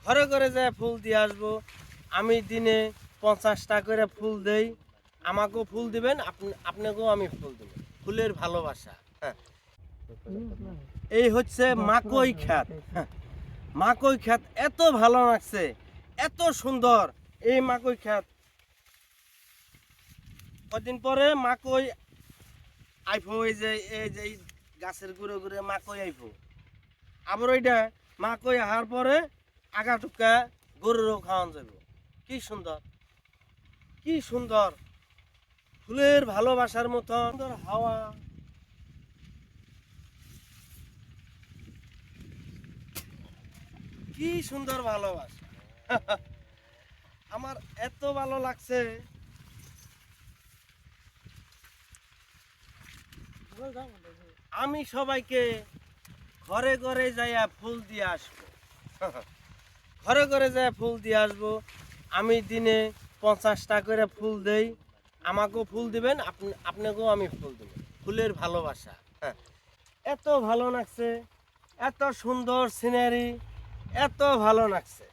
ঘরে ঘরে যায় ফুল দিয়ে আসবো। আমি দিনে 50টা করে ফুল দেই। আমাকেও ফুল দিবেন, আপনাকেও আমি ফুল দেবো। ফুলের ভালোবাসা। হ্যাঁ, এই হচ্ছে মাকই খ্যাত। হ্যাঁ, মাকই খ্যাত এত ভালো লাগছে, এত সুন্দর এই মাকই খ্যাত। কদিন পরে মাকই আইফো, এই যে এই গাছের ঘুরে ঘুরে মাকই আইফো। আবার ওইটা মাকই আহার পরে আগা টুকা গরুরও খাওয়ান যাব। কি সুন্দর, কি সুন্দর, ফুলের ভালোবাসার মতো সুন্দর হাওয়া। কি সুন্দর ভালোবাসা। আমার এত ভালো লাগছে। আমি সবাইকে ঘরে ঘরে যাইয়া ফুল দিয়ে আসবো। ঘরে ঘরে যাইয়া ফুল দিয়ে আসবো। আমি দিনে 50টা করে ফুল দেই। আমাকেও ফুল দিবেন, আপনাকেও আমি ফুল দেবো। ফুলের ভালোবাসা। হ্যাঁ, এত ভালো লাগছে, এত সুন্দর সিনারি, এত ভালো লাগছে।